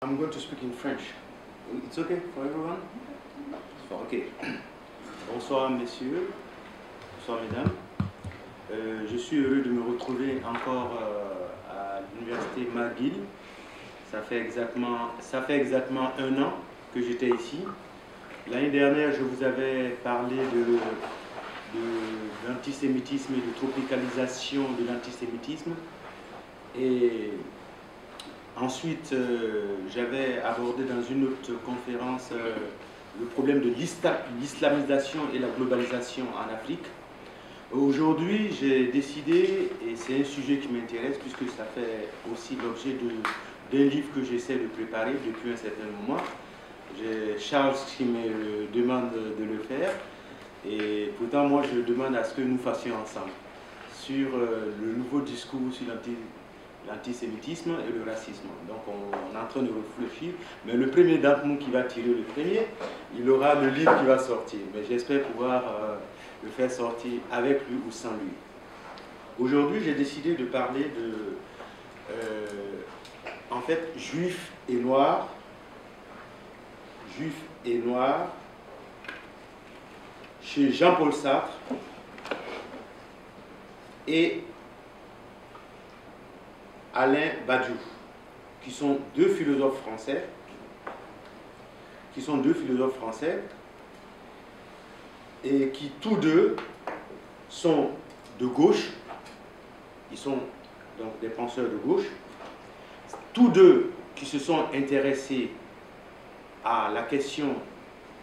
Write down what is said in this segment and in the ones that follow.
I'm going to speak in French. It's okay for everyone? Ok. Bonsoir messieurs, bonsoir mesdames. Je suis heureux de me retrouver encore à l'université McGill. Ça fait exactement un an que j'étais ici. L'année dernière, je vous avais parlé de l'antisémitisme et de tropicalisation de l'antisémitisme. Et ensuite, j'avais abordé dans une autre conférence le problème de l'islamisation et la globalisation en Afrique. Aujourd'hui, j'ai décidé, et c'est un sujet qui m'intéresse puisque ça fait aussi l'objet d'un livre que j'essaie de préparer depuis un certain moment. J'ai Charles qui me demande de le faire, et pourtant moi je demande à ce que nous fassions ensemble sur le nouveau discours sur l'antisémitisme et le racisme. Donc on est en train de réfléchir, mais le premier d'entre nous qui va tirer le premier, il aura le livre qui va sortir. Mais j'espère pouvoir le faire sortir avec lui ou sans lui. Aujourd'hui, j'ai décidé de parler de, en fait, juifs et noirs chez Jean-Paul Sartre et Alain Badiou, qui sont deux philosophes français, et qui tous deux sont de gauche. Ils sont donc des penseurs de gauche, tous deux qui se sont intéressés à la question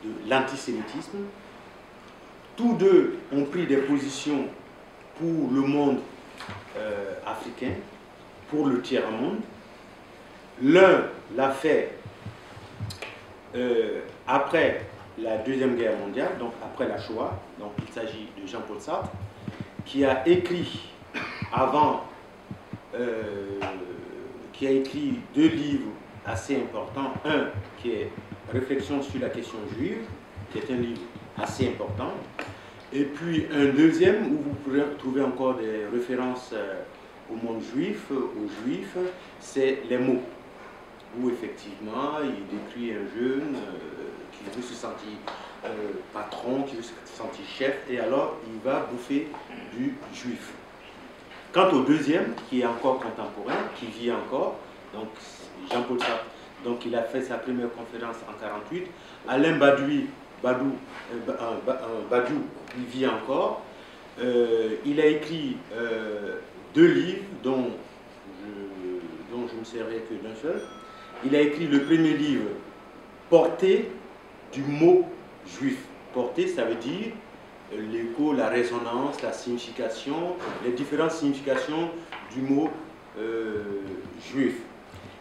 de l'antisémitisme. Tous deux ont pris des positions pour le monde africain, pour le tiers-monde. L'un l'a fait après la Deuxième Guerre mondiale, donc après la Shoah. Donc il s'agit de Jean-Paul Sartre, qui a écrit qui a écrit deux livres assez importants. Un qui est Réflexion sur la question juive, qui est un livre assez important. Et puis un deuxième où vous pourrez trouver encore des références au monde juif, aux juifs, c'est Les mots, où effectivement il décrit un jeune qui veut se sentir patron, qui veut se sentir chef, et alors il va bouffer du juif. Quant au deuxième, qui est encore contemporain, qui vit encore, donc Jean-Paul Sartre, donc il a fait sa première conférence en 1948, Alain Badiou, il vit encore, il a écrit deux livres dont je ne serai que d'un seul. Il a écrit le premier livre, Portée du mot juif. Portée, ça veut dire l'écho, la résonance, la signification, les différentes significations du mot juif.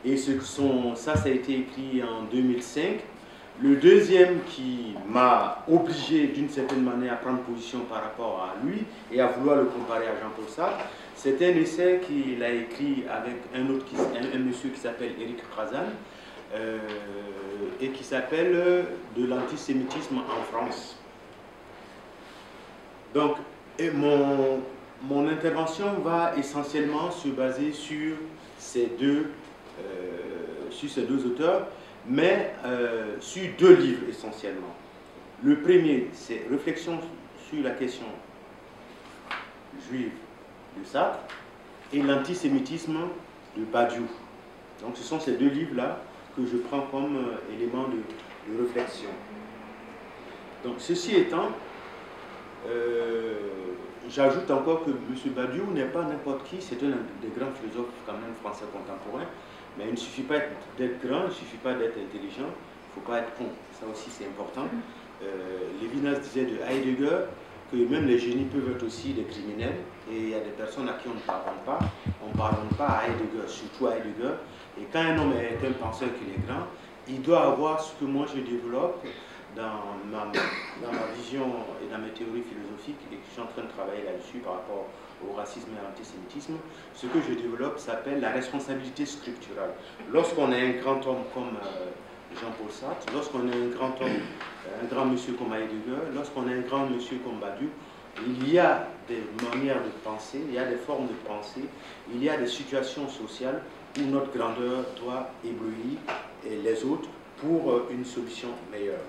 Et ça a été écrit en 2005. Le deuxième qui m'a obligé d'une certaine manière à prendre position par rapport à lui et à vouloir le comparer à Jean-Paul Sartre, c'est un essai qu'il a écrit avec un monsieur qui s'appelle Éric Razan et qui s'appelle « De l'antisémitisme en France ». Donc, mon intervention va essentiellement se baser sur ces deux auteurs, mais sur deux livres essentiellement. Le premier, c'est Réflexion sur la question juive de Sartre et l'antisémitisme de Badiou. Donc ce sont ces deux livres-là que je prends comme élément de réflexion. Donc ceci étant, j'ajoute encore que M. Badiou n'est pas n'importe qui, c'est un des grands philosophes quand même français contemporains, mais il ne suffit pas d'être grand, il ne suffit pas d'être intelligent, il ne faut pas être con, ça aussi c'est important. Lévinas disait de Heidegger que même les génies peuvent être aussi des criminels, et il y a des personnes à qui on ne pardonne pas. On ne pardonne pas à Heidegger, surtout à Heidegger. Et quand un homme est un penseur qu'il est grand, il doit avoir ce que moi je développe dans ma vision et dans mes théories philosophiques, et que je suis en train de travailler là-dessus par rapport au racisme et à l'antisémitisme. Ce que je développe s'appelle la responsabilité structurale. Lorsqu'on est un grand homme comme Jean-Paul Sartre, lorsqu'on est un grand homme, un grand monsieur comme Heidegger, lorsqu'on est un grand monsieur comme Badiou, il y a des manières de penser, il y a des formes de pensée, il y a des situations sociales où notre grandeur doit éblouir autres pour une solution meilleure.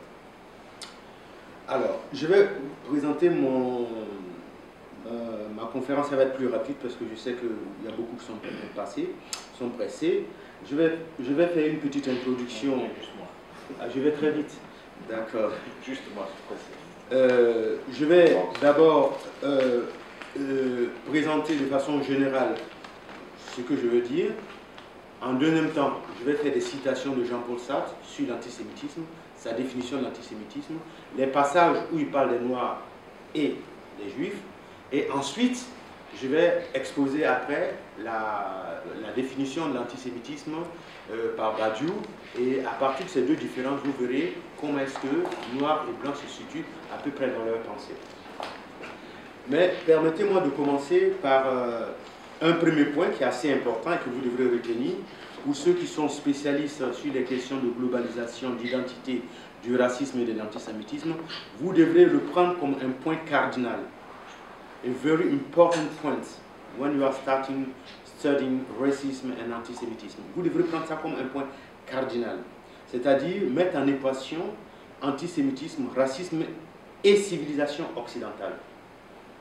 Alors, je vais présenter ma conférence, ça va être plus rapide parce que je sais qu'il y a beaucoup qui sont pressés. Je vais faire une petite introduction. Ah, je vais très vite. D'accord. Juste moi, je suis pressé. Je vais d'abord présenter de façon générale ce que je veux dire. En deuxième temps, je vais faire des citations de Jean-Paul Sartre sur l'antisémitisme, sa définition de l'antisémitisme, les passages où il parle des Noirs et des Juifs. Et ensuite, je vais exposer après la définition de l'antisémitisme par Badiou. Et à partir de ces deux différences, vous verrez comment est-ce que Noirs et Blancs se situent à peu près dans leur pensée. Mais permettez-moi de commencer par un premier point qui est assez important et que vous devrez retenir. Pour ceux qui sont spécialistes sur les questions de globalisation, d'identité, du racisme et de l'antisémitisme, vous devrez le prendre comme un point cardinal. A very important point when you are studying racism and antisemitism. Vous devrez prendre ça comme un point cardinal. C'est-à-dire mettre en équation antisémitisme, racisme et civilisation occidentale.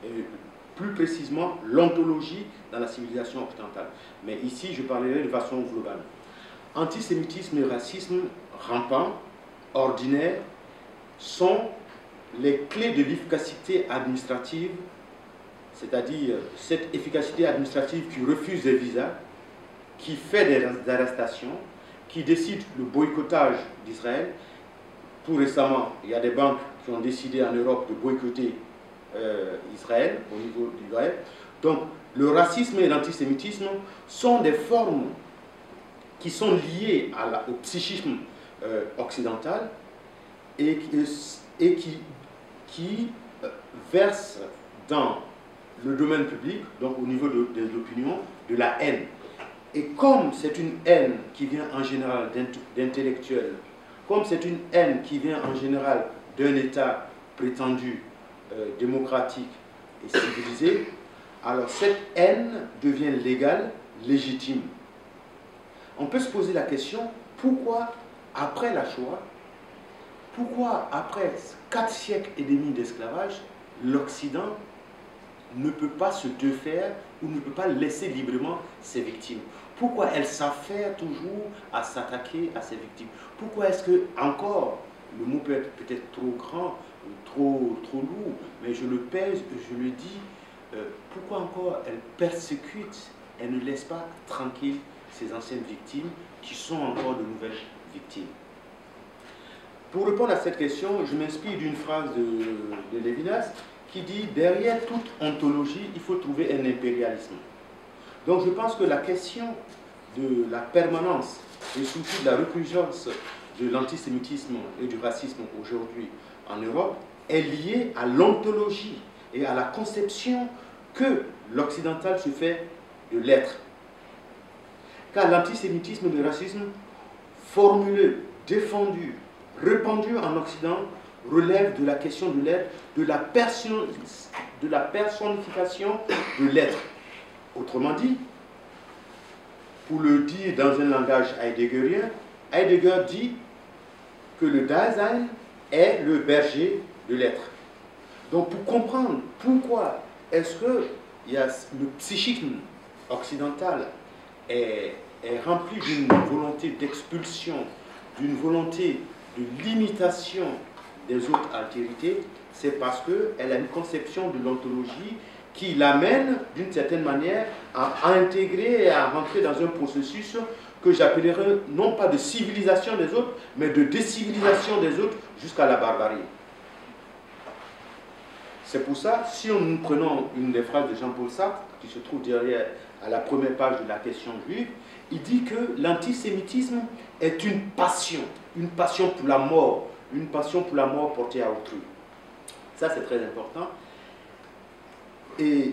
Et plus précisément, l'ontologie dans la civilisation occidentale. Mais ici, je parlerai de façon globale. Antisémitisme et racisme rampant, ordinaire, sont les clés de l'efficacité administrative, c'est-à-dire cette efficacité administrative qui refuse des visas, qui fait des arrestations, qui décide le boycottage d'Israël. Tout récemment, il y a des banques qui ont décidé en Europe de boycotter Israël, au niveau d'Israël. Donc, le racisme et l'antisémitisme sont des formes qui sont liées au psychisme occidental et qui versent dans le domaine public, donc au niveau des opinions, de la haine. Et comme c'est une haine qui vient en général d'intellectuels, comme c'est une haine qui vient en général d'un État prétendu démocratique et civilisé, alors cette haine devient légale, légitime. On peut se poser la question, pourquoi après la Shoah, pourquoi après 4 siècles et demi d'esclavage, l'Occident ne peut pas se défaire ou ne peut pas laisser librement ses victimes? Pourquoi elle s'affaire toujours à s'attaquer à ses victimes? Pourquoi est-ce que, encore, le mot peut être peut-être trop grand, trop lourd, mais je le pèse, je le dis, pourquoi encore elle persécute, elle ne laisse pas tranquille ses anciennes victimes qui sont encore de nouvelles victimes? Pour répondre à cette question, je m'inspire d'une phrase de Lévinas qui dit « Derrière toute ontologie, il faut trouver un impérialisme ». Donc je pense que la question de la permanence et surtout de la recrudescence de l'antisémitisme et du racisme aujourd'hui en Europe est liée à l'ontologie et à la conception que l'occidental se fait de l'être. Car l'antisémitisme et le racisme, formulés, défendus, répandus en Occident, relèvent de la question de l'être, de la personnification de l'être. Autrement dit, pour le dire dans un langage heideggerien, Heidegger dit que le Dasein est le berger de l'être. Donc pour comprendre pourquoi est-ce que le psychisme occidental est rempli d'une volonté d'expulsion, d'une volonté de limitation des autres altérités, c'est parce qu'elle a une conception de l'ontologie qui l'amène d'une certaine manière à intégrer et à rentrer dans un processus que j'appellerais non pas de civilisation des autres, mais de décivilisation des autres jusqu'à la barbarie. C'est pour ça, si nous prenons une des phrases de Jean-Paul Sartre, qui se trouve derrière à la première page de la question juive, il dit que l'antisémitisme est une passion pour la mort, une passion pour la mort portée à autrui. Ça, c'est très important. Et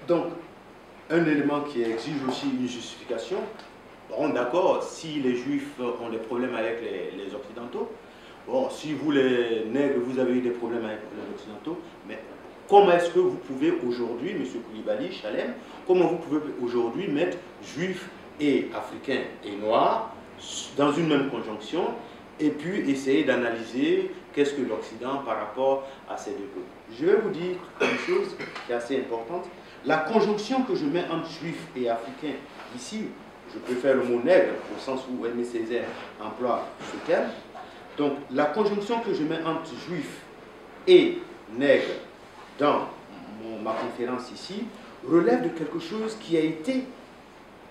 donc, un élément qui exige aussi une justification, bon, d'accord, si les Juifs ont des problèmes avec les Occidentaux, bon, si vous, les nègres, vous avez eu des problèmes avec les Occidentaux, mais comment est-ce que vous pouvez aujourd'hui, M. Koulibaly, Chalem, comment vous pouvez aujourd'hui mettre Juifs et Africains et Noirs dans une même conjonction, et puis essayer d'analyser qu'est-ce que l'Occident par rapport à ces deux peuples. Je vais vous dire une chose qui est assez importante. La conjonction que je mets entre juifs et africains ici, je préfère le mot nègre au sens où Aimé Césaire emploie ce terme. Donc la conjonction que je mets entre juifs et nègre dans ma conférence ici relève de quelque chose qui a été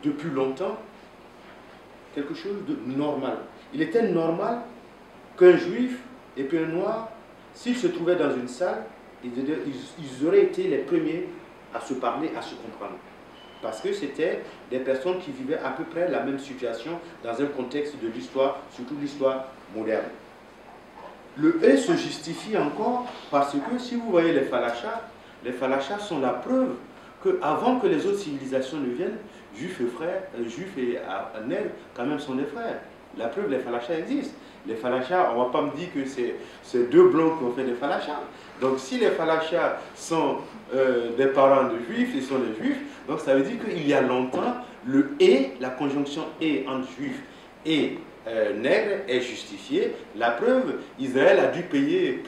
depuis longtemps quelque chose de normal. Il était normal qu'un juif et puis un noir, s'ils se trouvaient dans une salle, ils auraient été les premiers à se parler, à se comprendre. Parce que c'était des personnes qui vivaient à peu près la même situation dans un contexte de l'histoire, surtout l'histoire moderne. Le « et » se justifie encore parce que si vous voyez les falachas sont la preuve qu'avant que les autres civilisations ne viennent, juifs et nègres, quand même, sont des frères. La preuve, les falachas existent. Les falachas, on ne va pas me dire que c'est deux blancs qui ont fait des falachas. Donc si les falachas sont des parents de juifs, ils sont des juifs, donc ça veut dire qu'il y a longtemps, le « et », la conjonction « et » entre juifs et nègre est justifié. La preuve, Israël a dû payer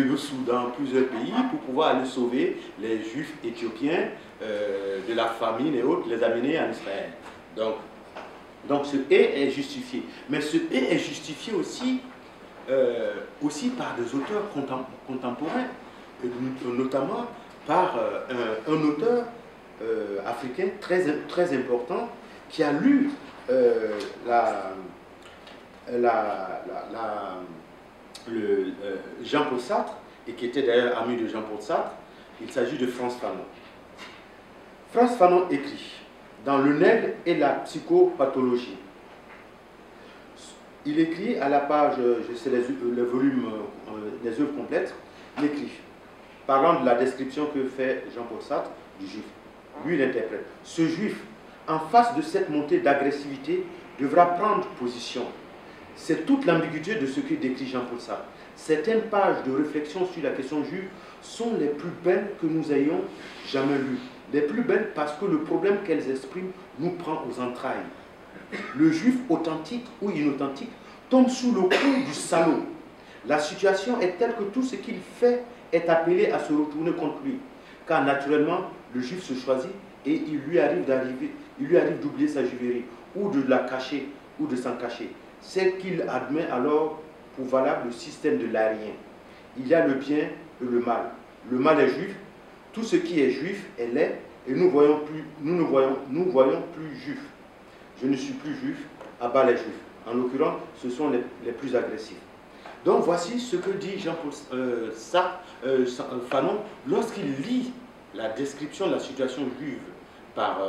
le Soudan, plusieurs pays pour pouvoir aller sauver les juifs éthiopiens de la famine et autres, les amener en Israël. Donc ce « et » est justifié. Mais ce « et » est justifié aussi par des auteurs contemporains, notamment par un auteur africain très important qui a lu Jean-Paul Sartre, et qui était d'ailleurs ami de Jean-Paul Sartre. Il s'agit de Frantz Fanon. Frantz Fanon écrit dans Le Nègre et la psychopathologie. Il écrit à la page, c'est le volume des œuvres complètes, il écrit, parlant de la description que fait Jean-Paul Sartre du juif. Lui, il interprète. Ce juif, en face de cette montée d'agressivité, devra prendre position. C'est toute l'ambiguïté de ce que décrit Jean-Paul Sartre. Certaines pages de réflexion sur la question juive sont les plus belles que nous ayons jamais lues. Les plus belles parce que le problème qu'elles expriment nous prend aux entrailles. Le juif authentique ou inauthentique tombe sous le coup du salaud. La situation est telle que tout ce qu'il fait est appelé à se retourner contre lui. Car naturellement, le juif se choisit et il lui arrive d'oublier sa juiverie, ou de la cacher, ou de s'en cacher. C'est qu'il admet alors pour valable le système de l'arien. Il y a le bien et le mal. Le mal est juif, tout ce qui est juif est laid, et nous voyons plus juif. Je ne suis plus juif, à bas les juifs. En l'occurrence, ce sont les plus agressifs. Donc voici ce que dit Jean-Paul Fanon lorsqu'il lit la description de la situation juive par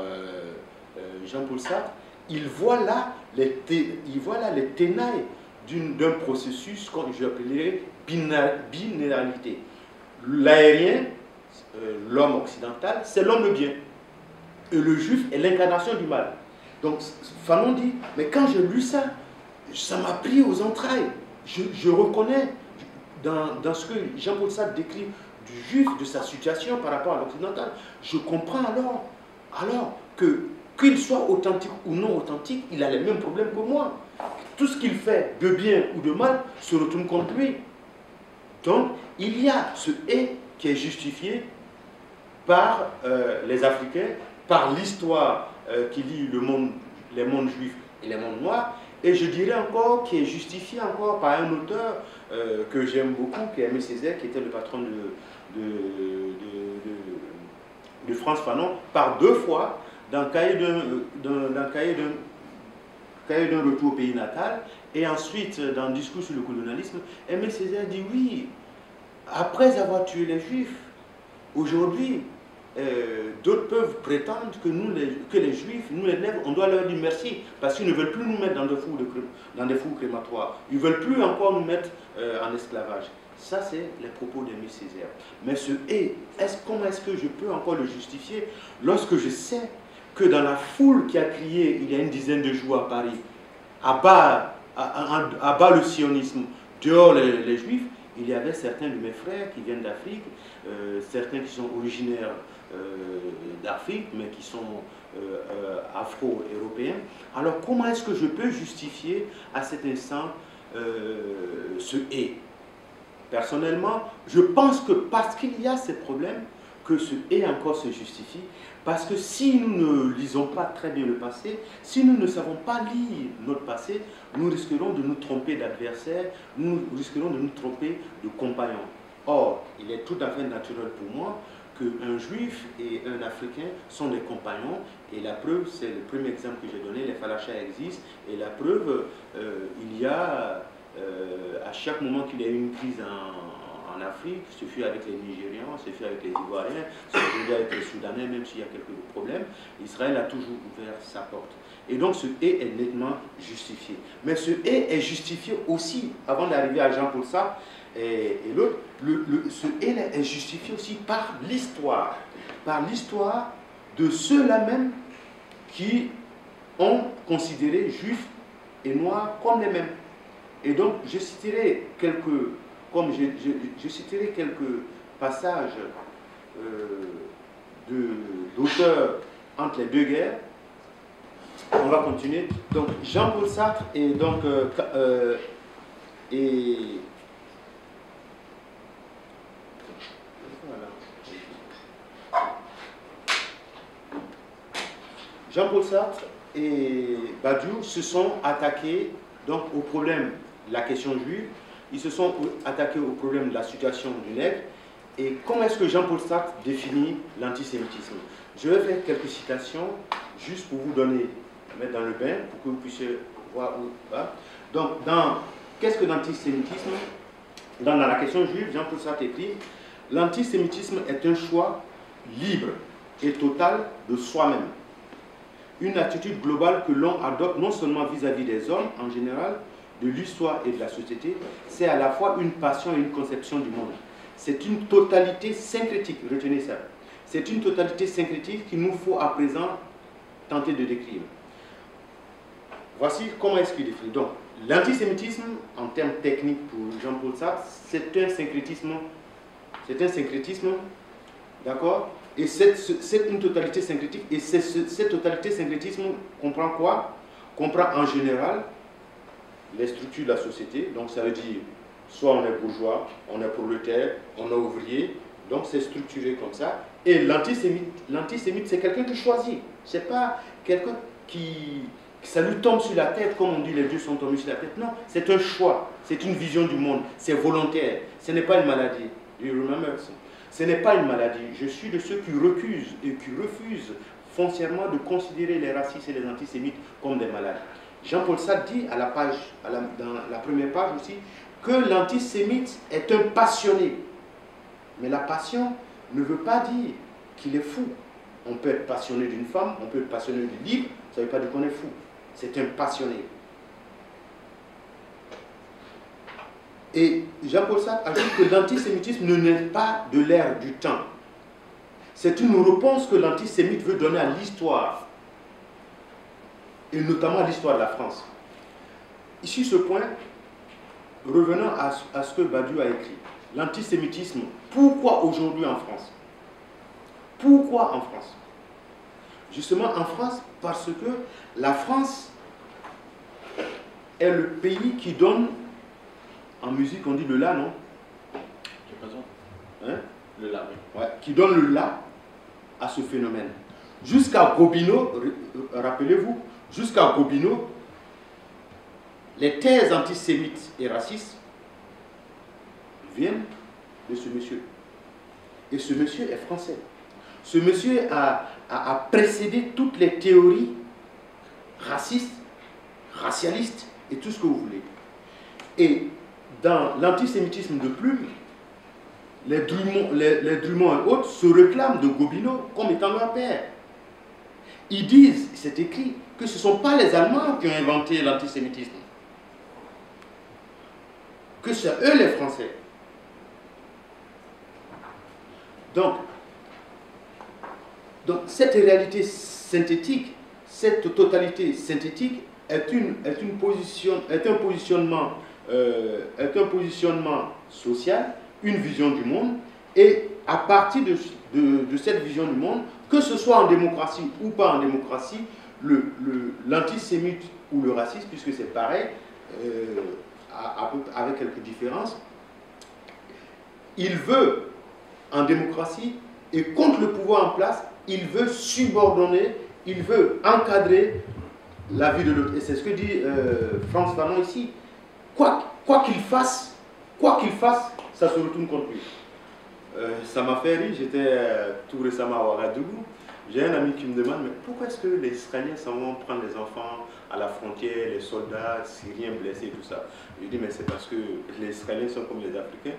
Jean-Paul Sartre. Il voit là les ténailles d'un processus que j'appellerais binéralité. L'aérien, l'homme occidental, c'est l'homme de bien. Et le juif est l'incarnation du mal. Donc Fanon dit, mais quand j'ai lu ça, ça m'a pris aux entrailles. Je reconnais dans ce que Jean-Paul Sartre décrit du juif, de sa situation par rapport à l'occidental. Je comprends alors qu'il soit authentique ou non authentique, il a les mêmes problèmes que moi. Tout ce qu'il fait de bien ou de mal se retourne contre lui. Donc, il y a ce « et » qui est justifié par les Africains, par l'histoire qui lie les mondes juifs et les mondes noirs, et je dirais encore qui est justifié encore par un auteur que j'aime beaucoup, qui est Aimé Césaire, qui était le patron de Frantz Fanon, par deux fois, dans le cahier d'un retour au pays natal, et ensuite dans le discours sur le colonialisme. Aimé Césaire dit oui, après avoir tué les Juifs, aujourd'hui, d'autres peuvent prétendre que les Juifs, nous les Nègres, on doit leur dire merci, parce qu'ils ne veulent plus nous mettre dans des fours crématoires. Ils ne veulent plus encore nous mettre en esclavage. Ça, c'est les propos d'Aimé Césaire. Mais ce « et », comment est-ce que je peux encore le justifier lorsque je sais que dans la foule qui a crié il y a une dizaine de jours à Paris, à bas le sionisme, dehors les Juifs, il y avait certains de mes frères qui viennent d'Afrique, certains qui sont originaires d'Afrique, mais qui sont afro-européens. Alors comment est-ce que je peux justifier à cet instant ce « et ». Personnellement, je pense que parce qu'il y a ces problèmes, que ce « et » encore se justifie, parce que si nous ne lisons pas très bien le passé, si nous ne savons pas lire notre passé, nous risquerons de nous tromper d'adversaires, nous risquerons de nous tromper de compagnons. Or, il est tout à fait naturel pour moi qu'un juif et un africain sont des compagnons, et la preuve, c'est le premier exemple que j'ai donné, les Falachas existent, et la preuve, il y a, à chaque moment qu'il y a eu une crise en Afrique, ce fut avec les Nigérians, ce fut avec les Ivoiriens, ce fut avec les Soudanais, même s'il y a quelques problèmes, Israël a toujours ouvert sa porte. Et donc ce « et » est nettement justifié. Mais ce « et » est justifié aussi, avant d'arriver à Jean-Paul Sartre et l'autre, ce « et » est justifié aussi par l'histoire de ceux-là même qui ont considéré juifs et noirs comme les mêmes. Et donc je citerai quelques passages d'auteurs entre les deux guerres. On va continuer. Donc Jean-Paul Sartre et donc Jean-Paul Sartre et Badiou se sont attaqués donc au problème de la question juive. Ils se sont attaqués au problème de la situation du nègre. Et comment est-ce que Jean-Paul Sartre définit l'antisémitisme? Je vais faire quelques citations, juste pour vous donner, mettre dans le bain, pour que vous puissiez voir où va. Donc, qu'est-ce que l'antisémitisme? Dans la question juive, Jean-Paul Sartre écrit « L'antisémitisme est un choix libre et total de soi-même. Une attitude globale que l'on adopte non seulement vis-à-vis des hommes en général, de l'histoire et de la société, c'est à la fois une passion et une conception du monde. C'est une totalité syncrétique, retenez ça. C'est une totalité syncrétique qu'il nous faut à présent tenter de décrire. » Voici comment est-ce qu'il décrit. Donc, l'antisémitisme, en termes techniques pour Jean-Paul Sartre, c'est un syncrétisme, d'accord? Et c'est une totalité syncrétique, et cette totalité syncrétisme comprend quoi? Comprend en général les structures de la société, donc ça veut dire soit on est bourgeois, on est prolétaire, on est ouvrier, donc c'est structuré comme ça. Et l'antisémite, c'est quelqu'un qui choisit, c'est pas quelqu'un qui ça lui tombe sur la tête, comme on dit les dieux sont tombés sur la tête. Non, c'est un choix, c'est une vision du monde, c'est volontaire, ce n'est pas une maladie. You remember? Ce n'est pas une maladie. Je suis de ceux qui recusent et qui refusent foncièrement de considérer les racistes et les antisémites comme des malades. Jean-Paul Sartre dit dans la première page aussi que l'antisémite est un passionné. Mais la passion ne veut pas dire qu'il est fou. On peut être passionné d'une femme, on peut être passionné du livre, ça ne veut pas dire qu'on est fou. C'est un passionné. Et Jean-Paul Sartre ajoute que l'antisémitisme ne naît pas de l'ère du temps. C'est une réponse que l'antisémite veut donner à l'histoire, et notamment à l'histoire de la France. Ici, ce point, revenons à ce que Badiou a écrit. L'antisémitisme, pourquoi aujourd'hui en France? Pourquoi en France? Justement en France, parce que la France est le pays qui donne, en musique on dit le la, non? J'ai raison. Hein? Le la, oui. Ouais, qui donne le la à ce phénomène. Jusqu'à Gobineau, rappelez-vous, jusqu'à Gobineau, les thèses antisémites et racistes viennent de ce monsieur. Et ce monsieur est français. Ce monsieur a précédé toutes les théories racistes, racialistes et tout ce que vous voulez. Et dans l'antisémitisme de Plume, les Drummond et autres se réclament de Gobineau comme étant leur père. Ils disent, c'est écrit, que ce ne sont pas les Allemands qui ont inventé l'antisémitisme, que c'est eux les Français. Donc cette réalité synthétique, cette totalité synthétique est un positionnement est un positionnement social, une vision du monde, et à partir de cette vision du monde, que ce soit en démocratie ou pas en démocratie, l'antisémite ou le racisme, puisque c'est pareil, avec quelques différences, il veut, en démocratie, et contre le pouvoir en place, il veut subordonner, il veut encadrer la vie de l'autre. Et c'est ce que dit Frantz Fanon ici. Quoi qu'il fasse, ça se retourne contre lui. Ça m'a fait rire, j'étais tout récemment à Ouagadougou. J'ai un ami qui me demande, mais pourquoi est-ce que les Israéliens s'en vont prendre les enfants à la frontière, les soldats syriens blessés et tout ça? Je dis, mais c'est parce que les Israéliens sont comme les Africains.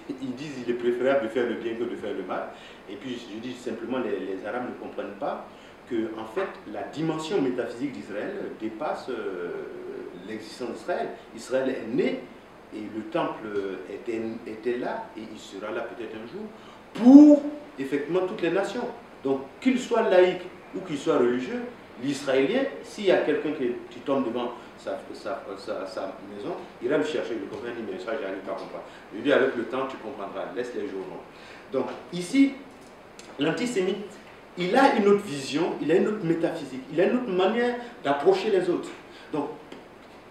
Ils disent qu'il est préférable de faire le bien que de faire le mal. Et puis je dis simplement, les Arabes ne comprennent pas que, en fait, la dimension métaphysique d'Israël dépasse l'existence d'Israël. Israël est né et le temple était là et il sera là peut-être un jour pour effectivement toutes les nations. Donc qu'il soit laïque ou qu'il soit religieux, l'Israélien, s'il y a quelqu'un qui tombe devant sa maison, il ira le chercher, il comprend, il dit mais ça j'arrive pas à comprendre. Je lui dis avec le temps tu comprendras, laisse les journaux. Donc ici, l'antisémite, il a une autre vision, il a une autre métaphysique, il a une autre manière d'approcher les autres. Donc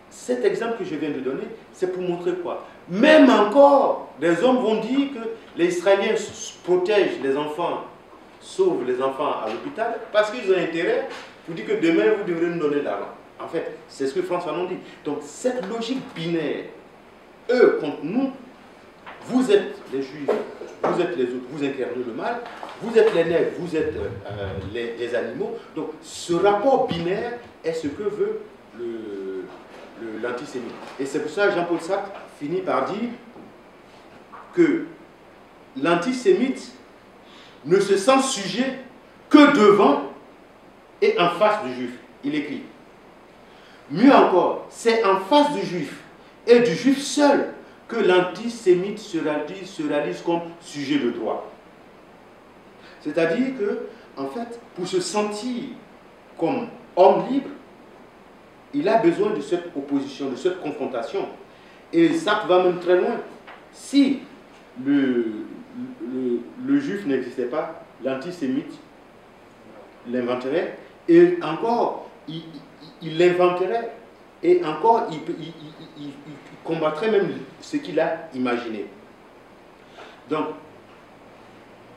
cet exemple que je viens de donner, c'est pour montrer quoi? Même encore, des hommes vont dire que les Israéliens protègent les enfants, sauvent les enfants à l'hôpital, parce qu'ils ont intérêt pour dire que demain vous devrez nous donner l'argent. En fait, c'est ce que Frantz Fanon dit. Donc cette logique binaire, eux contre nous, vous êtes les Juifs, vous êtes les autres, vous incarnez le mal, vous êtes les nègres, vous êtes les animaux. Donc ce rapport binaire est ce que veut l'antisémite. Et c'est pour ça que Jean-Paul Sartre finit par dire que l'antisémite ne se sent sujet que devant et en face du juif. Il écrit. Mieux encore, c'est en face du juif et du juif seul que l'antisémite se réalise comme sujet de droit. C'est-à-dire que, en fait, pour se sentir comme homme libre, il a besoin de cette opposition, de cette confrontation. Et ça va même très loin. Si le juif n'existait pas, l'antisémite l'inventerait, et encore, il l'inventerait, et encore, il combattrait même ce qu'il a imaginé. Donc,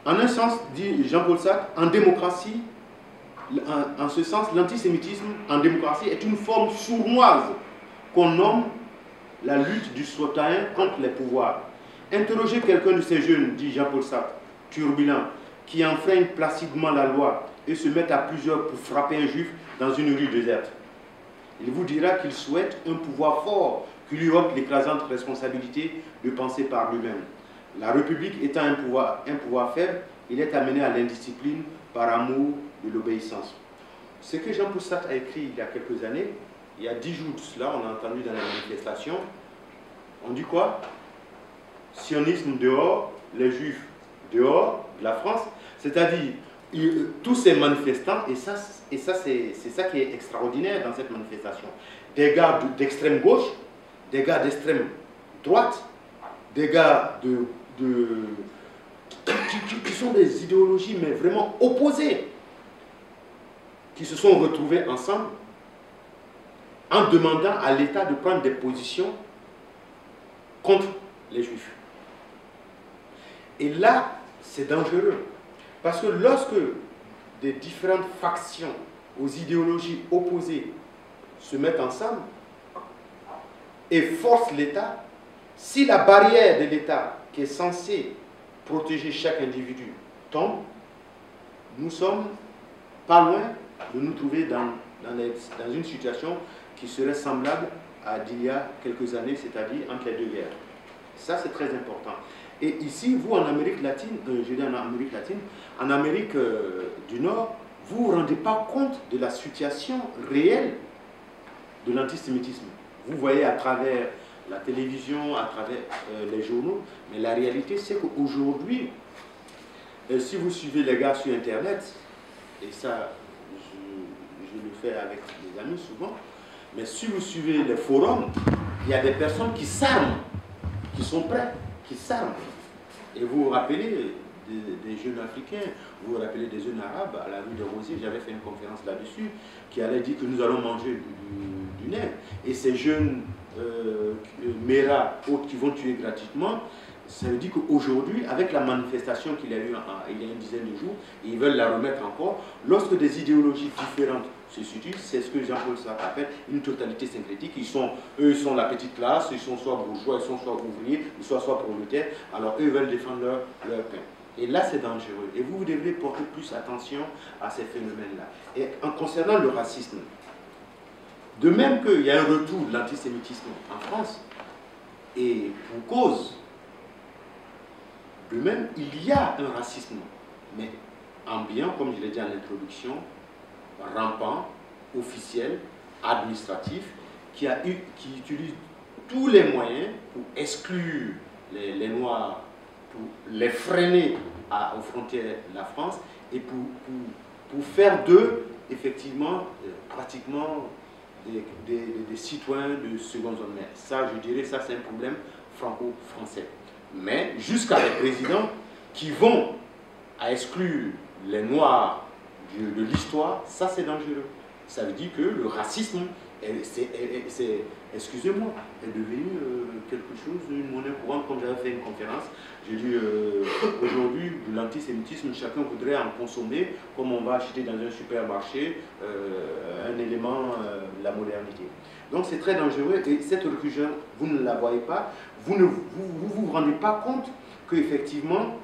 en un sens, dit Jean-Paul Sartre, en démocratie, en ce sens, l'antisémitisme en démocratie est une forme sournoise qu'on nomme la lutte du citoyen contre les pouvoirs. Interrogez quelqu'un de ces jeunes, dit Jean-Paul Sartre, turbulents, qui enfreignent placidement la loi et se mettent à plusieurs pour frapper un juif dans une rue déserte. Il vous dira qu'il souhaite un pouvoir fort qui lui ôte l'écrasante responsabilité de penser par lui-même. La République étant un pouvoir faible, il est amené à l'indiscipline par amour de l'obéissance. Ce que Jean-Paul Sartre a écrit il y a quelques années, il y a 10 jours de cela, on a entendu dans la manifestation, on dit quoi? Sionisme dehors, les Juifs dehors de la France, c'est-à-dire tous ces manifestants, et ça c'est ça qui est extraordinaire dans cette manifestation, des gars d'extrême gauche, des gars d'extrême droite, des gars qui sont des idéologies mais vraiment opposées, qui se sont retrouvés ensemble en demandant à l'État de prendre des positions contre les Juifs. Et là, c'est dangereux. Parce que lorsque des différentes factions aux idéologies opposées se mettent ensemble et forcent l'État, si la barrière de l'État qui est censée protéger chaque individu tombe, nous sommes pas loin de nous trouver dans une situation qui serait semblable à d'il y a quelques années, c'est-à-dire entre les deux guerres. Ça, c'est très important. Et ici, vous, en Amérique latine, en Amérique du Nord, vous ne vous rendez pas compte de la situation réelle de l'antisémitisme. Vous voyez à travers la télévision, à travers les journaux, mais la réalité, c'est qu'aujourd'hui, si vous suivez les gars sur Internet, et ça, je le fais avec des amis souvent, mais si vous suivez les forums, il y a des personnes qui s'arment, qui sont prêts, qui s'arment. Et vous vous rappelez des jeunes africains, vous vous rappelez des jeunes arabes à la rue de Rosiers, j'avais fait une conférence là-dessus, qui allait dire que nous allons manger du nègre. Et ces jeunes Mera, autres qui vont tuer gratuitement, ça veut dire qu'aujourd'hui, avec la manifestation qu'il y a eu il y a une dizaine de jours, et ils veulent la remettre encore, lorsque des idéologies différentes se situent, c'est ce que Jean-Paul Sartre appelle une totalité syncrétique. Eux, ils sont la petite classe, ils sont soit bourgeois, ils sont soit ouvriers, ils sont soit prolétaires, alors eux veulent défendre leur pain. Et là, c'est dangereux. Et vous devrez porter plus attention à ces phénomènes-là. Et en concernant le racisme, de même qu'il y a un retour de l'antisémitisme en France, et pour cause, de même, il y a un racisme, mais ambiant, comme je l'ai dit en introduction, rampant, officiel, administratif, qui utilise tous les moyens pour exclure les Noirs, pour les freiner aux frontières de la France et pour faire d'eux, effectivement, pratiquement des citoyens de seconde zone. Mais ça, je dirais, ça c'est un problème franco-français. Mais jusqu'à des présidents qui vont à exclure les Noirs de l'histoire, ça c'est dangereux. Ça veut dire que le racisme, excusez-moi, est devenu quelque chose, une monnaie courante. Comme j'avais fait une conférence, j'ai dit aujourd'hui, l'antisémitisme, chacun voudrait en consommer, comme on va acheter dans un supermarché un élément de la modernité. Donc c'est très dangereux et cette récursion, vous ne la voyez pas, vous ne vous rendez pas compte qu'effectivement,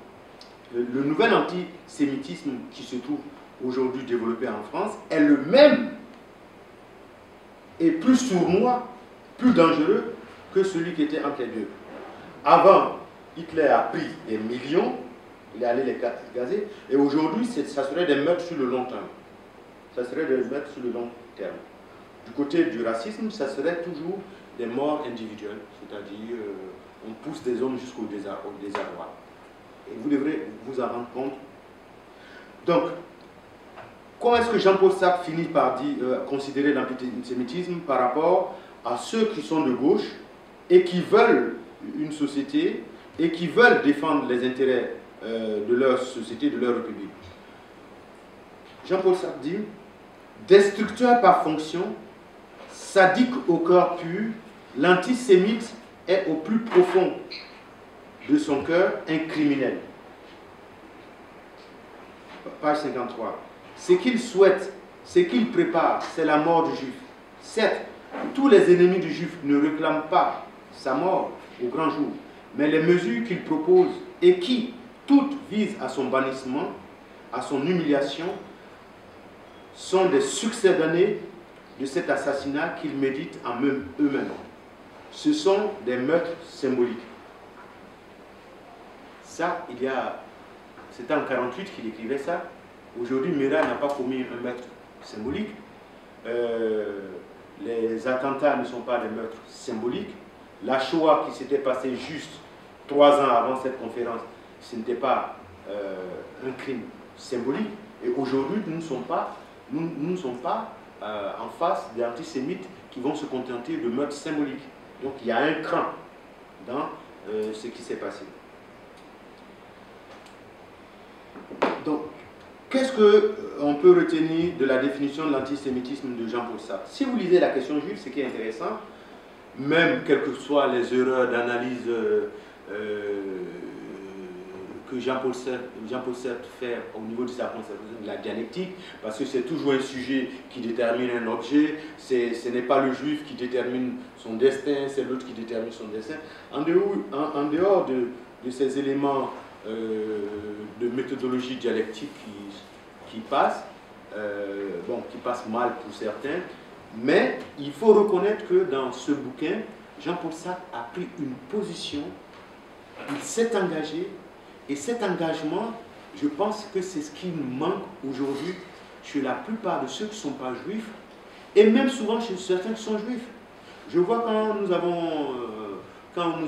le nouvel antisémitisme qui se trouve aujourd'hui développé en France est le même et plus sournois, plus dangereux que celui qui était entre les deux. Avant, Hitler a pris des millions, il est allé les gazer, et aujourd'hui, ça serait des meurtres sur le long terme. Ça serait des meurtres sur le long terme. Du côté du racisme, ça serait toujours des morts individuelles, c'est-à-dire on pousse des hommes jusqu'au désarroi. Et vous devrez vous en rendre compte. Donc, comment est-ce que Jean-Paul Sartre finit par considérer l'antisémitisme par rapport à ceux qui sont de gauche et qui veulent une société et qui veulent défendre les intérêts de leur société, de leur république? Jean-Paul Sartre dit « Destructeur par fonction, sadique au cœur pur, l'antisémite est au plus profond de son cœur un criminel. » Page 53. Ce qu'il souhaite, ce qu'il prépare, c'est la mort du juif. Certes, tous les ennemis du juif ne réclament pas sa mort au grand jour, mais les mesures qu'il propose et qui, toutes visent à son bannissement, à son humiliation, sont des succédanés de cet assassinat qu'ils méditent en eux-mêmes. Ce sont des meurtres symboliques. Ça, c'était en 1948 qu'il écrivait ça. Aujourd'hui, Mera n'a pas commis un meurtre symbolique. Les attentats ne sont pas des meurtres symboliques. La Shoah qui s'était passée juste 3 ans avant cette conférence, ce n'était pas un crime symbolique. Et aujourd'hui, nous ne sommes pas en face des antisémites qui vont se contenter de meurtres symboliques. Donc il y a un cran dans ce qui s'est passé. Donc, qu'est-ce qu'on peut retenir de la définition de l'antisémitisme de Jean-Paul Sartre? Si vous lisez la question juive, ce qui est intéressant, même quelles que soient les erreurs d'analyse que Jean-Paul Sartre fait au niveau de sa conception de la dialectique, parce que c'est toujours un sujet qui détermine un objet, ce n'est pas le juif qui détermine son destin, c'est l'autre qui détermine son destin. En dehors de ces éléments de méthodologie dialectique qui passent mal pour certains, mais il faut reconnaître que dans ce bouquin, Jean-Paul Sartre a pris une position, il s'est engagé, et cet engagement, je pense que c'est ce qui nous manque aujourd'hui chez la plupart de ceux qui ne sont pas juifs, et même souvent chez certains qui sont juifs. Je vois quand nous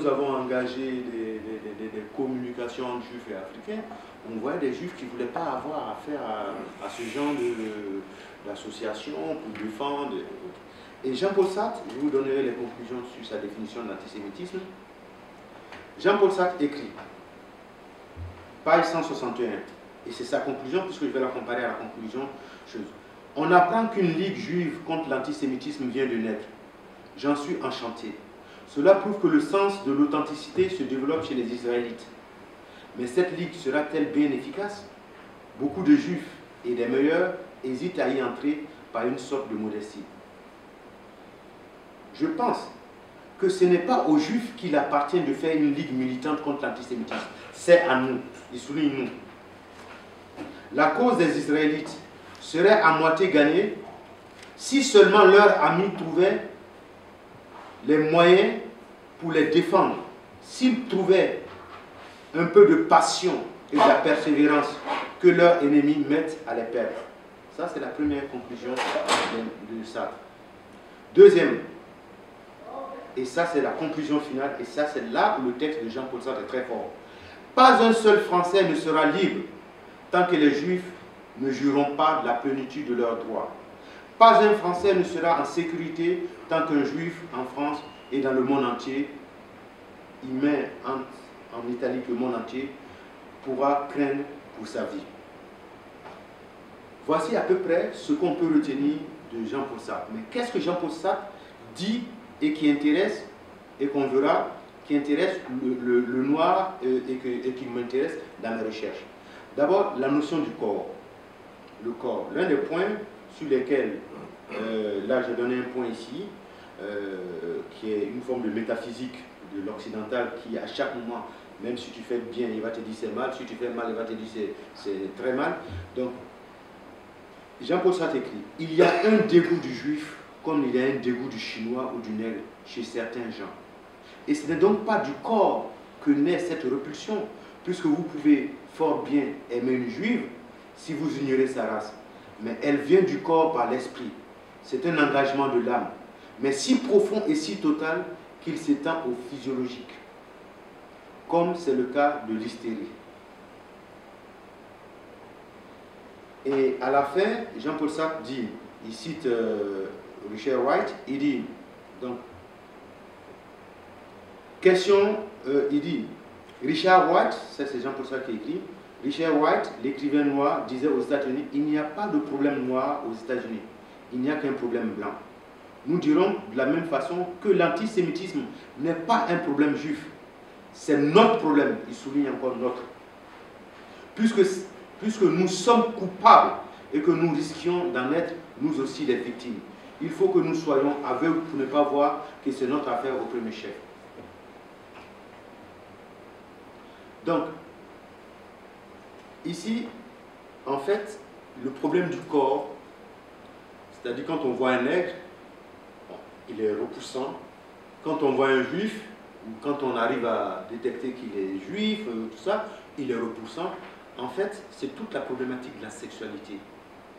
avons engagé des communications entre juifs et africains, on voyait des juifs qui ne voulaient pas avoir affaire à ce genre d'association pour défendre. Et Jean-Paul Sartre, je vous donnerai les conclusions sur sa définition de l'antisémitisme. Jean-Paul Sartre écrit, page 161, et c'est sa conclusion, puisque je vais la comparer à la conclusion. On apprend qu'une ligue juive contre l'antisémitisme vient de naître. J'en suis enchanté. Cela prouve que le sens de l'authenticité se développe chez les Israélites. Mais cette ligue sera-t-elle bien efficace? Beaucoup de juifs, et des meilleurs, hésitent à y entrer par une sorte de modestie. Je pense que ce n'est pas aux juifs qu'il appartient de faire une ligue militante contre l'antisémitisme. C'est à nous. Il souligne nous. La cause des Israélites serait à moitié gagnée si seulement leurs amis trouvaient les moyens pour les défendre. S'ils trouvaient un peu de passion et de la persévérance que leurs ennemis mettent à les perdre. Ça, c'est la première conclusion de Sartre. Deuxième, et ça, c'est la conclusion finale, et ça, c'est là où le texte de Jean-Paul Sartre est très fort. Pas un seul Français ne sera libre tant que les Juifs ne jouiront pas de la plénitude de leurs droits. Pas un Français ne sera en sécurité tant qu'un Juif en France et dans le monde entier, il met en italique le monde entier, pourra craindre pour sa vie. Voici à peu près ce qu'on peut retenir de Jean-Paul Sartre. Mais qu'est-ce que Jean-Paul Sartre dit et qui intéresse, et qu'on verra, qui intéresse le noir et qui m'intéresse dans mes recherches? D'abord, la notion du corps. Le corps. L'un des points sur lesquels, là j'ai donné un point ici, qui est une forme de métaphysique de l'occidental qui à chaque moment, même si tu fais bien, il va te dire c'est mal, si tu fais mal, il va te dire c'est très mal. Donc, Jean-Paul Sartre écrit, il y a un dégoût du juif comme il y a un dégoût du chinois ou du nègre chez certains gens. Et ce n'est donc pas du corps que naît cette repulsion, puisque vous pouvez fort bien aimer une juive si vous ignorez sa race. Mais elle vient du corps par l'esprit. C'est un engagement de l'âme, mais si profond et si total qu'il s'étend au physiologique, comme c'est le cas de l'hystérie. Et à la fin, Jean-Paul Sartre dit, il cite Richard Wright, il dit, donc, question, il dit, Richard Wright, ça c'est Jean-Paul Sartre qui écrit, Richard Wright, l'écrivain noir, disait aux États-Unis, il n'y a pas de problème noir aux États-Unis, il n'y a qu'un problème blanc. Nous dirons de la même façon que l'antisémitisme n'est pas un problème juif, c'est notre problème, il souligne encore notre. Puisque nous sommes coupables et que nous risquions d'en être nous aussi les victimes. Il faut que nous soyons aveugles pour ne pas voir que c'est notre affaire au premier chef. Donc, ici, en fait, le problème du corps, c'est-à-dire quand on voit un nègre, bon, il est repoussant. Quand on voit un juif, ou quand on arrive à détecter qu'il est juif, tout ça, il est repoussant. En fait, c'est toute la problématique de la sexualité,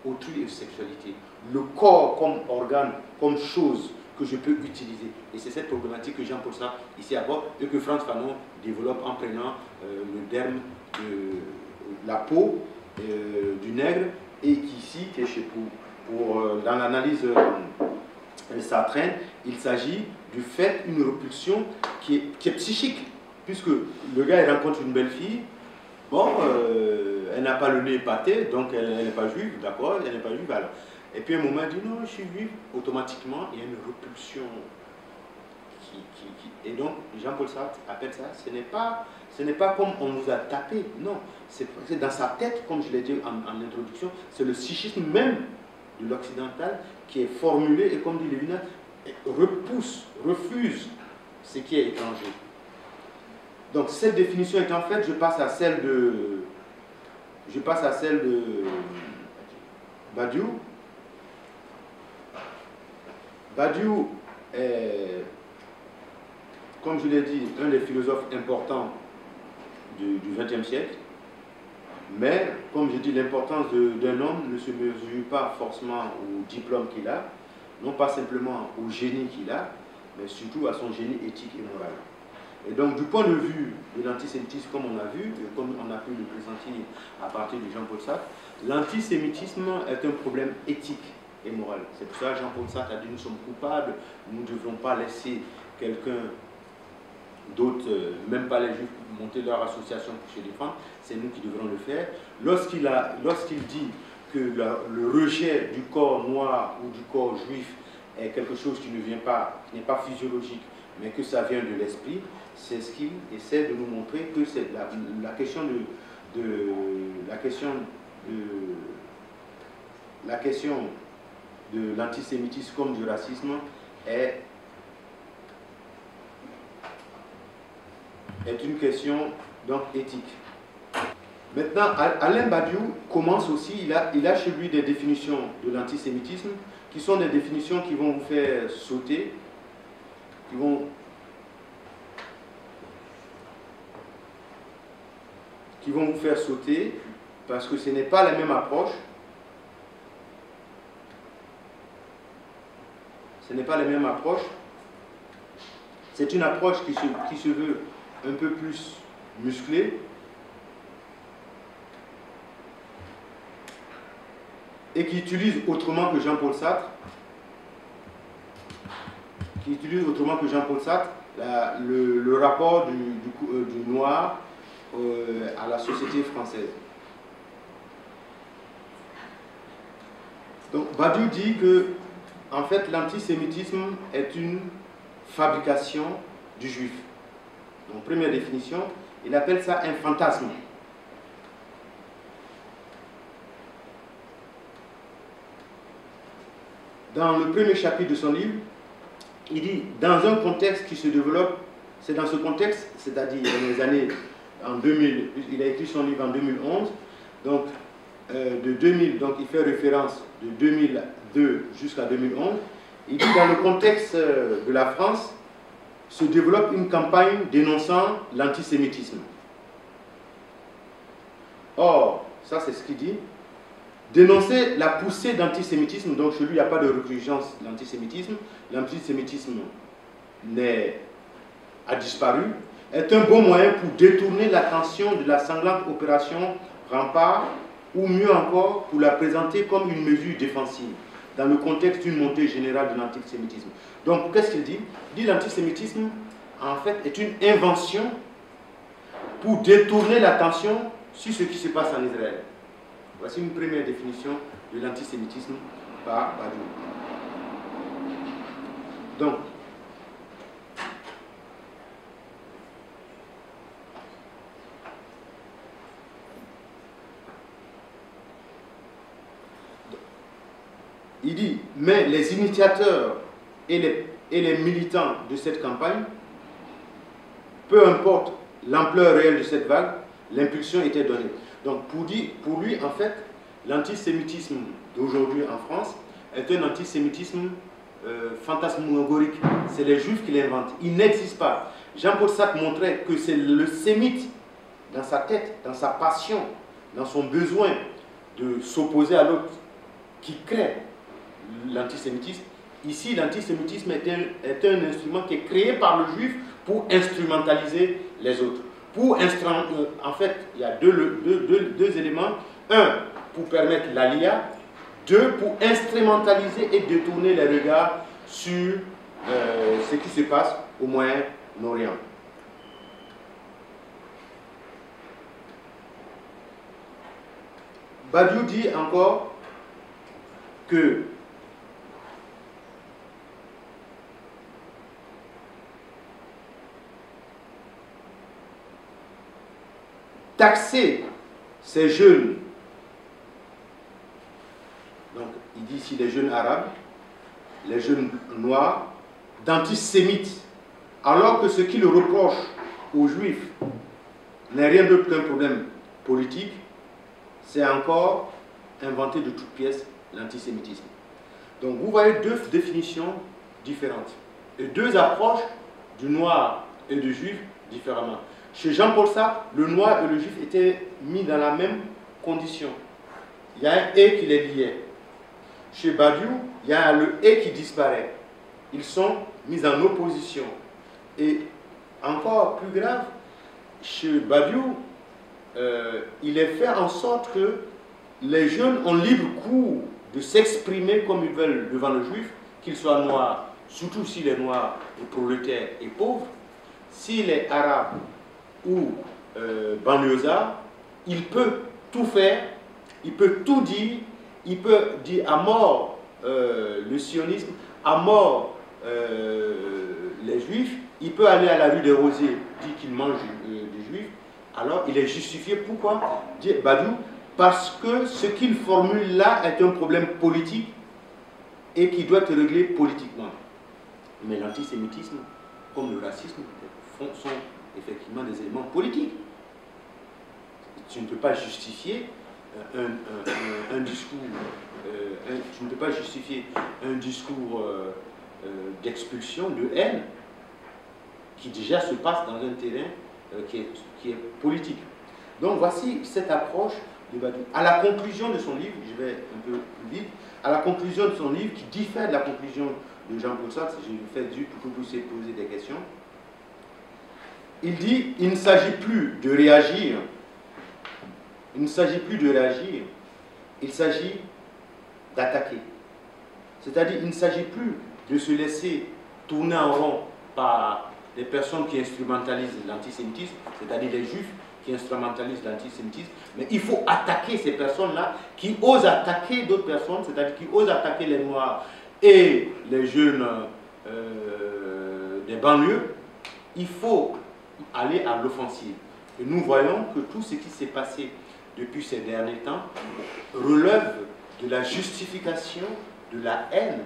autrui et sexualité. Le corps comme organe, comme chose que je peux utiliser. Et c'est cette problématique que Jean-Paul Sartre ici aborde et que Frantz Fanon développe en prenant le derme de la peau du nègre et qui ici, qui est chez dans l'analyse sartraine, il s'agit du fait d'une repulsion qui est psychique, puisque le gars il rencontre une belle fille. Bon, elle n'a pas le nez épaté, donc elle n'est pas juive, d'accord, elle n'est pas juive. Alors. Et puis à un moment, elle dit non, je suis juive. Automatiquement, il y a une repulsion. Et donc, Jean-Paul Sartre appelle ça, ce n'est pas comme on nous a tapé, non. C'est dans sa tête, comme je l'ai dit en introduction, c'est le psychisme même de l'occidental qui est formulé et, comme dit Lévinas, refuse ce qui est étranger. Donc cette définition étant faite, je passe à celle de Badiou. Badiou est, comme je l'ai dit, un des philosophes importants du XXe siècle. Mais, comme je dis, l'importance d'un homme ne se mesure pas forcément au diplôme qu'il a, non pas simplement au génie qu'il a, mais surtout à son génie éthique et moral. Et donc, du point de vue de l'antisémitisme, comme on a vu, et comme on a pu le présenter à partir de Jean-Paul Sartre, l'antisémitisme est un problème éthique et morale. C'est pour ça que Jean-Paul Sartre a dit nous sommes coupables, nous ne devons pas laisser quelqu'un d'autre, même pas les juifs, monter leur association pour se défendre, c'est nous qui devrons le faire. Lorsqu'il dit que le rejet du corps noir ou du corps juif est quelque chose qui ne vient pas, qui n'est pas physiologique, mais que ça vient de l'esprit, c'est ce qu'il essaie de nous montrer que c'est la question de l'antisémitisme comme du racisme est une question donc éthique. Maintenant, Alain Badiou commence aussi, il a chez lui des définitions de l'antisémitisme qui sont des définitions qui vont vous faire sauter, qui vont vous faire sauter parce que ce n'est pas la même approche. Ce n'est pas la même approche. C'est une approche qui se veut un peu plus musclée. Et qui utilise autrement que Jean-Paul Sartre. Le rapport du noir à la société française. Donc Badiou dit que en fait l'antisémitisme est une fabrication du juif. Donc première définition, il appelle ça un fantasme. Dans le premier chapitre de son livre, il dit dans un contexte qui se développe, c'est dans ce contexte, c'est-à-dire dans les années en 2000, il a écrit son livre en 2011, donc de 2000, donc il fait référence de 2002 jusqu'à 2011. Il dit dans le contexte de la France se développe une campagne dénonçant l'antisémitisme. Or, ça c'est ce qu'il dit, dénoncer la poussée d'antisémitisme, donc chez lui il n'y a pas de recrudescence de l'antisémitisme, l'antisémitisme a disparu, est un bon moyen pour détourner l'attention de la sanglante opération Rempart, ou mieux encore pour la présenter comme une mesure défensive, dans le contexte d'une montée générale de l'antisémitisme. Donc qu'est-ce qu'il dit? Il dit l'antisémitisme en fait est une invention pour détourner l'attention sur ce qui se passe en Israël. Voici une première définition de l'antisémitisme par Badiou. Donc, il dit, mais les initiateurs et les militants de cette campagne, peu importe l'ampleur réelle de cette vague, l'impulsion était donnée. Donc pour lui, en fait, l'antisémitisme d'aujourd'hui en France est un antisémitisme fantasmagorique. C'est les juifs qui l'inventent. Il n'existe pas. Jean-Paul Sartre montrait que c'est le sémite, dans sa tête, dans sa passion, dans son besoin de s'opposer à l'autre, qui crée l'antisémitisme. Ici, l'antisémitisme est un instrument qui est créé par le juif pour instrumentaliser les autres. En fait, il y a deux éléments. Un, pour permettre l'alia. Deux, pour instrumentaliser et détourner les regards sur ce qui se passe au Moyen-Orient. Badiou dit encore que taxer ces jeunes, donc il dit ici les jeunes arabes, les jeunes noirs, d'antisémites, alors que ce qui le reproche aux juifs n'est rien d'autre qu'un problème politique, c'est encore inventer de toutes pièces l'antisémitisme. Donc vous voyez deux définitions différentes et deux approches du noir et du juif différemment. Chez Jean-Paul Sartre, le noir et le juif étaient mis dans la même condition. Il y a un « et » qui les liait. Chez Badiou, il y a le « et » qui disparaît. Ils sont mis en opposition. Et encore plus grave, chez Badiou, il est fait en sorte que les jeunes ont libre cours de s'exprimer comme ils veulent devant le juif, qu'il soit noir, surtout s'il est noir et prolétaire et pauvre, s'il est arabe ou banlieusard, il peut tout faire, il peut tout dire, il peut dire à mort le sionisme, à mort les juifs, il peut aller à la rue des Rosiers, dire qu'il mange des juifs, alors il est justifié. Pourquoi? Dit Badiou, parce que ce qu'il formule là est un problème politique et qui doit être réglé politiquement. Mais l'antisémitisme, comme le racisme, sont effectivement des éléments politiques. Tu ne peux pas justifier un discours, tu ne peux pas justifier un discours d'expulsion, de haine, qui déjà se passe dans un terrain qui est politique. Donc voici cette approche de Badiou. À la conclusion de son livre, je vais un peu plus vite, à la conclusion de son livre, qui diffère de la conclusion de Jean-Paul Sartre, si je le fais pour que vous puissiez poser des questions, il dit, il ne s'agit plus de réagir, il ne s'agit plus de réagir, il s'agit d'attaquer. C'est-à-dire, il ne s'agit plus de se laisser tourner en rond par des personnes qui instrumentalisent l'antisémitisme, c'est-à-dire les juifs qui instrumentalisent l'antisémitisme, mais il faut attaquer ces personnes-là qui osent attaquer d'autres personnes, c'est-à-dire qui osent attaquer les Noirs et les jeunes des banlieues. Il faut aller à l'offensive. Et nous voyons que tout ce qui s'est passé depuis ces derniers temps relève de la justification de la haine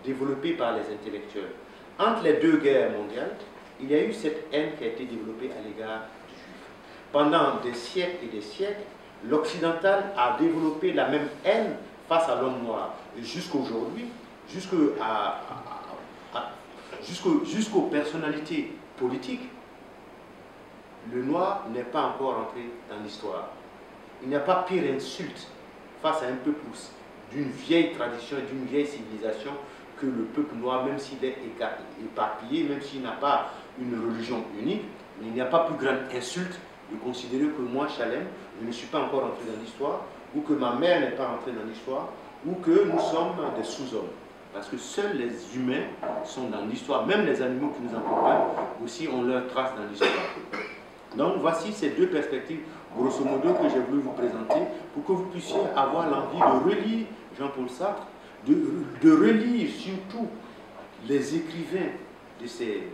développée par les intellectuels. Entre les deux guerres mondiales, il y a eu cette haine qui a été développée à l'égard du juif. Pendant des siècles et des siècles, l'occidental a développé la même haine face à l'homme noir. Et jusqu'aujourd'hui, jusqu'aux personnalités politiques, le noir n'est pas encore entré dans l'histoire. Il n'y a pas pire insulte face à un peuple d'une vieille tradition et d'une vieille civilisation que le peuple noir, même s'il est éparpillé, même s'il n'a pas une religion unique, il n'y a pas plus grande insulte de considérer que moi, Chalem, je ne suis pas encore entré dans l'histoire, ou que ma mère n'est pas entrée dans l'histoire, ou que nous sommes des sous-hommes. Parce que seuls les humains sont dans l'histoire, même les animaux qui nous accompagnent aussi ont leur trace dans l'histoire. Donc voici ces deux perspectives, grosso modo, que j'ai voulu vous présenter pour que vous puissiez avoir l'envie de relire Jean-Paul Sartre, de relire surtout les écrivains de ces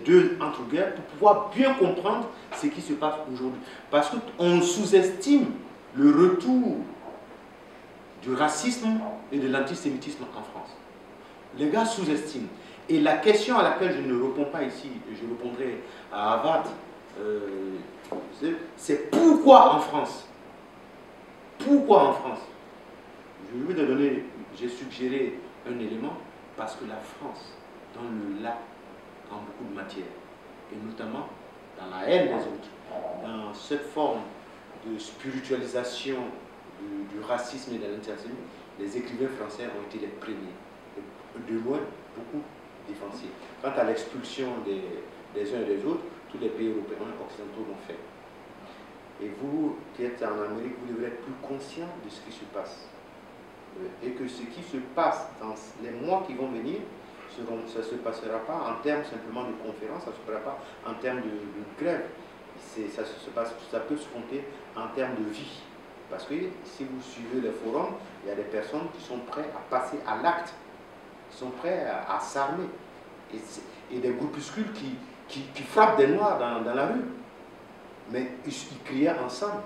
deux entre-guerres pour pouvoir bien comprendre ce qui se passe aujourd'hui. Parce qu'on sous-estime le retour du racisme et de l'antisémitisme en France. Les gars sous-estiment. Et la question à laquelle je ne réponds pas ici, je répondrai à Avad, c'est pourquoi en France? Pourquoi en France? Je vais vous donner, j'ai suggéré un élément, parce que la France, dans le lac, en beaucoup de matières, et notamment dans la haine des autres, dans cette forme de spiritualisation du racisme et de l'antisémitisme, les écrivains français ont été les premiers, de loin beaucoup défensifs. Quant à l'expulsion des uns et des autres, tous les pays européens occidentaux l'ont fait. Et vous qui êtes en Amérique, vous devrez être plus conscient de ce qui se passe. Et que ce qui se passe dans les mois qui vont venir, ça ne se passera pas en termes simplement de conférences, ça ne se passera pas en termes de grève. Ça peut se compter en termes de vie. Parce que si vous suivez les forums, il y a des personnes qui sont prêtes à passer à l'acte, qui sont prêts à s'armer. Et des groupuscules qui frappent des Noirs dans la rue. Mais ils criaient ensemble.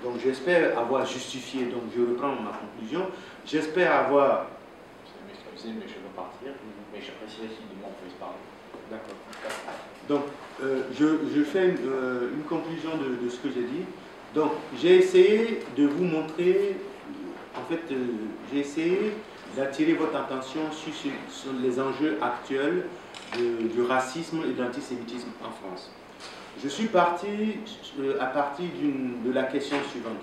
Donc j'espère avoir justifié, donc je reprends ma conclusion, j'espère avoir... Excusez, mais je vais partir, mais j'apprécierais si du moins on puisse parler. D'accord. Donc je fais une conclusion de ce que j'ai dit. Donc j'ai essayé de vous montrer, en fait j'ai essayé d'attirer votre attention sur les enjeux actuels du racisme et de l'antisémitisme en France. Je suis parti à partir de la question suivante.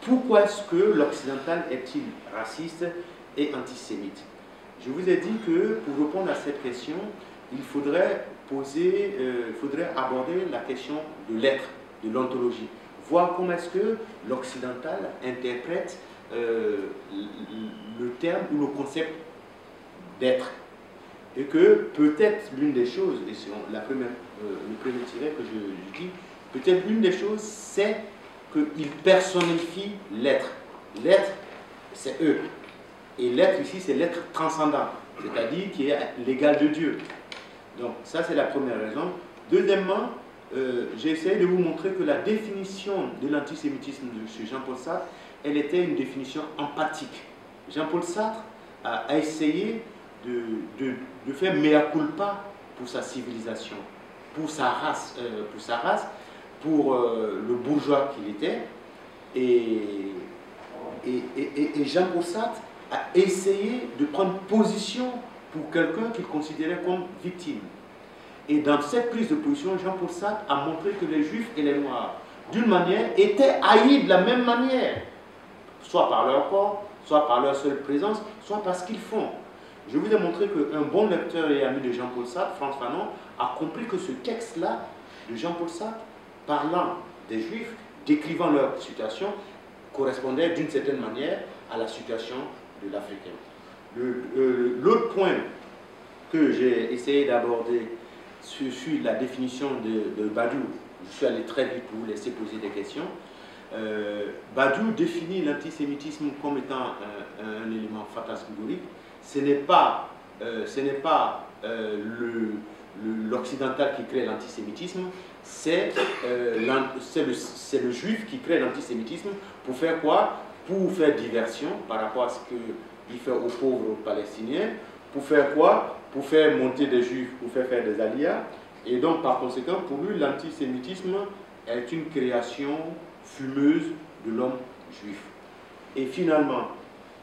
Pourquoi est-ce que l'occidental est-il raciste et antisémite? Je vous ai dit que pour répondre à cette question, il faudrait aborder la question de l'être, de l'ontologie, voir comment est-ce que l'occidental interprète le terme ou le concept d'être. Et que peut-être l'une des choses, et c'est le premier tiret que je dis, peut-être l'une des choses, c'est qu'il personnifie l'être. L'être, c'est eux. Et l'être ici, c'est l'être transcendant, c'est-à-dire qui est l'égal de Dieu. Donc ça, c'est la première raison. Deuxièmement, j'ai essayé de vous montrer que la définition de l'antisémitisme de Jean-Paul Sartre, elle était une définition empathique. Jean-Paul Sartre a essayé de faire mea culpa pour sa civilisation, pour sa race, pour le bourgeois qu'il était. Et Jean-Paul Sartre a essayé de prendre position pour quelqu'un qu'il considérait comme victime. Et dans cette prise de position, Jean-Paul Sartre a montré que les Juifs et les Noirs, d'une manière, étaient haïs de la même manière, soit par leur corps, soit par leur seule présence, soit par ce qu'ils font. Je vous ai montré qu'un bon lecteur et ami de Jean-Paul Sartre, Frantz Fanon, a compris que ce texte-là de Jean-Paul Sartre, parlant des Juifs, décrivant leur situation, correspondait d'une certaine manière à la situation de l'Africain. L'autre point que j'ai essayé d'aborder sur la définition de Badiou, je suis allé très vite pour vous laisser poser des questions. Badiou définit l'antisémitisme comme étant un élément fantasmagorique. Ce n'est pas l'occidental qui crée l'antisémitisme, c'est le juif qui crée l'antisémitisme pour faire quoi? Pour faire diversion par rapport à ce qu'il fait aux pauvres palestiniens. Pour faire quoi? Pour faire monter des juifs, pour faire des aliyahs. Et donc, par conséquent, pour lui, l'antisémitisme est une création fumeuse de l'homme juif. Et finalement,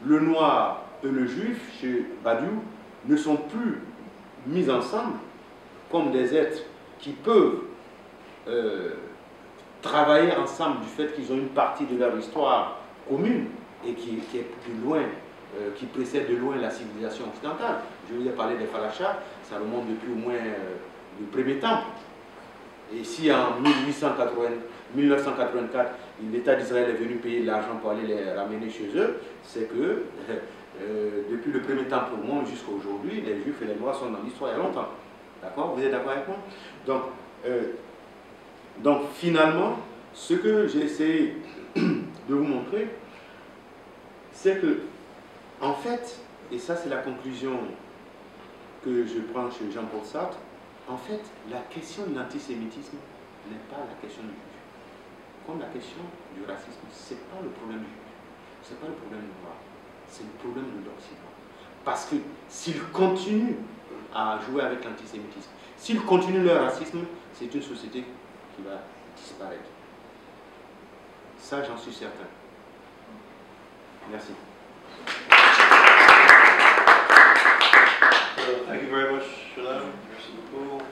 le noir et le juif, chez Badiou, ne sont plus mis ensemble comme des êtres qui peuvent travailler ensemble du fait qu'ils ont une partie de leur histoire commune et qui est plus loin, qui précède de loin la civilisation occidentale. Je vous ai parlé des Falachas, ça remonte depuis au moins le premier temple. Et si en 1984, l'État d'Israël est venu payer de l'argent pour aller les ramener chez eux, c'est que depuis le premier temple au monde jusqu'à aujourd'hui, les Juifs et les Noirs sont dans l'histoire il y a longtemps. D'accord? Vous êtes d'accord avec moi? Donc finalement, ce que j'ai essayé de vous montrer, c'est que, en fait, et ça c'est la conclusion que je prends chez Jean-Paul Sartre, en fait, la question de l'antisémitisme n'est pas la question du juif. Comme la question du racisme, ce n'est pas le problème du juif, ce n'est pas le problème du noir, c'est le problème de l'Occident. Parce que s'ils continuent à jouer avec l'antisémitisme, s'ils continuent leur racisme, c'est une société qui va disparaître. Ça, j'en suis certain. Merci. Thank you very much, Shalom. Merci beaucoup.